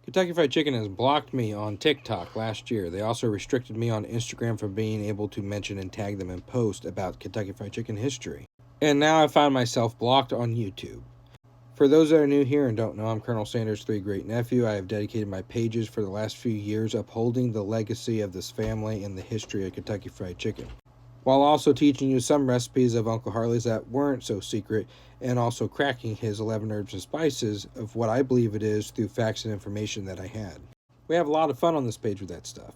Kentucky Fried Chicken has blocked me on TikTok last year. They also restricted me on Instagram from being able to mention and tag them in posts about Kentucky Fried Chicken history. And now I find myself blocked on YouTube. For those that are new here and don't know, I'm Colonel Sanders' great-great-nephew. I have dedicated my pages for the last few years upholding the legacy of this family and the history of Kentucky Fried Chicken, while also teaching you some recipes of Uncle Harley's that weren't so secret, and also cracking his 11 herbs and spices of what I believe it is through facts and information that I had. We have a lot of fun on this page with that stuff.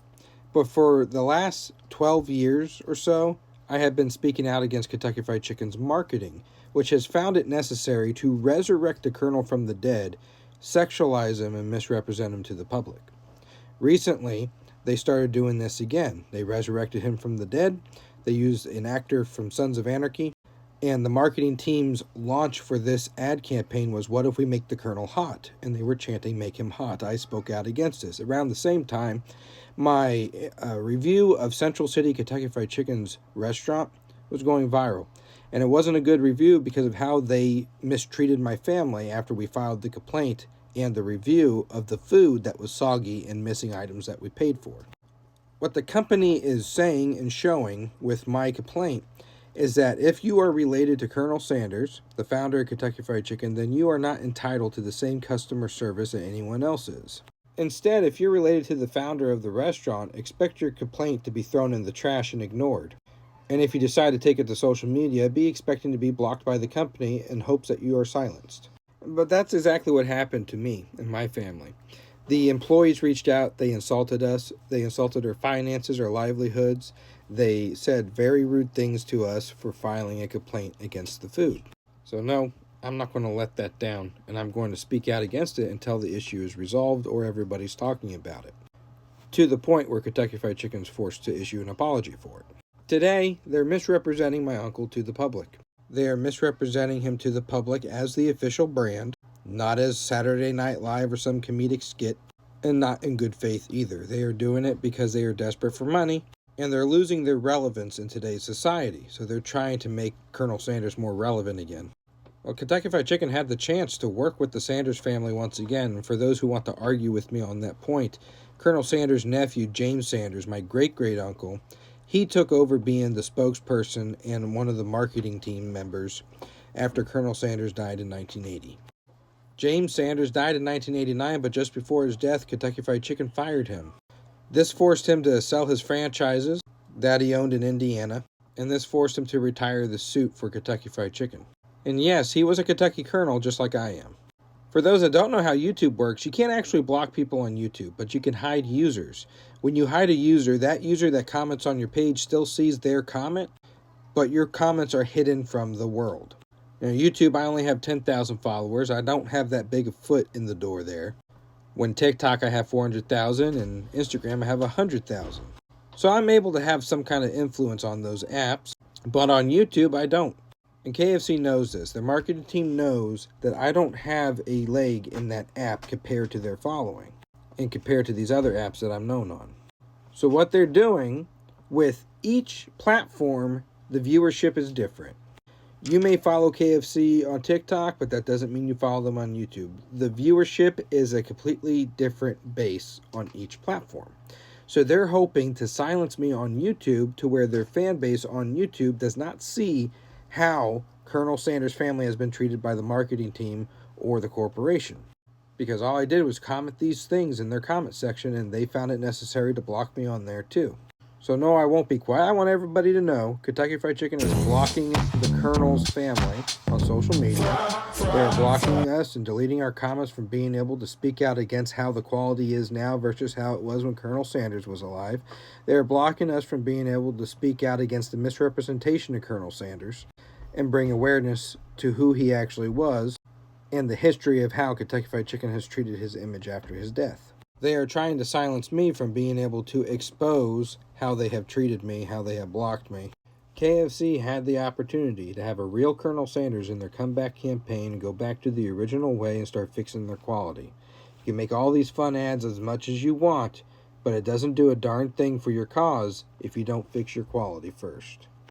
But for the last 12 years or so, I have been speaking out against Kentucky Fried Chicken's marketing, which has found it necessary to resurrect the Colonel from the dead, sexualize him, and misrepresent him to the public. Recently, they started doing this again. They resurrected him from the dead. They used an actor from Sons of Anarchy, and the marketing team's launch for this ad campaign was, "What if we make the Colonel hot?" And they were chanting, "Make him hot." I spoke out against this. Around the same time, my review of Central City Kentucky Fried Chicken's restaurant was going viral. And it wasn't a good review because of how they mistreated my family after we filed the complaint and the review of the food that was soggy and missing items that we paid for. What the company is saying and showing with my complaint is that if you are related to Colonel Sanders, the founder of Kentucky Fried Chicken, then you are not entitled to the same customer service that anyone else is. Instead, if you're related to the founder of the restaurant, expect your complaint to be thrown in the trash and ignored. And if you decide to take it to social media, be expecting to be blocked by the company in hopes that you are silenced. But that's exactly what happened to me and my family. The employees reached out, they insulted us, they insulted our finances, our livelihoods. They said very rude things to us for filing a complaint against the food. So no, I'm not going to let that down, and I'm going to speak out against it until the issue is resolved or everybody's talking about it, to the point where Kentucky Fried Chicken is forced to issue an apology for it. Today, they're misrepresenting my uncle to the public. They are misrepresenting him to the public as the official brand, not as Saturday Night Live or some comedic skit, and not in good faith either. They are doing it because they are desperate for money, and they're losing their relevance in today's society, so they're trying to make Colonel Sanders more relevant again. Well, Kentucky Fried Chicken had the chance to work with the Sanders family once again, and for those who want to argue with me on that point, Colonel Sanders' nephew, James Sanders, my great-great-uncle, he took over being the spokesperson and one of the marketing team members after Colonel Sanders died in 1980. James Sanders died in 1989, but just before his death, Kentucky Fried Chicken fired him. This forced him to sell his franchises that he owned in Indiana, and this forced him to retire the suit for Kentucky Fried Chicken. And yes, he was a Kentucky Colonel just like I am. For those that don't know how YouTube works, you can't actually block people on YouTube, but you can hide users. When you hide a user that comments on your page still sees their comment, but your comments are hidden from the world. Now, YouTube, I only have 10,000 followers. I don't have that big a foot in the door there. When TikTok, I have 400,000, and Instagram, I have 100,000. So I'm able to have some kind of influence on those apps, but on YouTube, I don't. And KFC knows this. Their marketing team knows that I don't have a leg in that app compared to their following and compared to these other apps that I'm known on. So what they're doing with each platform, the viewership is different. You may follow KFC on TikTok, but that doesn't mean you follow them on YouTube. The viewership is a completely different base on each platform. So they're hoping to silence me on YouTube to where their fan base on YouTube does not see how Colonel Sanders' family has been treated by the marketing team or the corporation. Because all I did was comment these things in their comment section, and they found it necessary to block me on there too. So no, I won't be quiet. I want everybody to know Kentucky Fried Chicken is blocking the Colonel's family on social media. They're blocking us and deleting our comments from being able to speak out against how the quality is now versus how it was when Colonel Sanders was alive. They're blocking us from being able to speak out against the misrepresentation of Colonel Sanders and bring awareness to who he actually was and the history of how Kentucky Fried Chicken has treated his image after his death. They are trying to silence me from being able to expose how they have treated me, how they have blocked me. KFC had the opportunity to have a real Colonel Sanders in their comeback campaign and go back to the original way and start fixing their quality. You can make all these fun ads as much as you want, but it doesn't do a darn thing for your cause if you don't fix your quality first.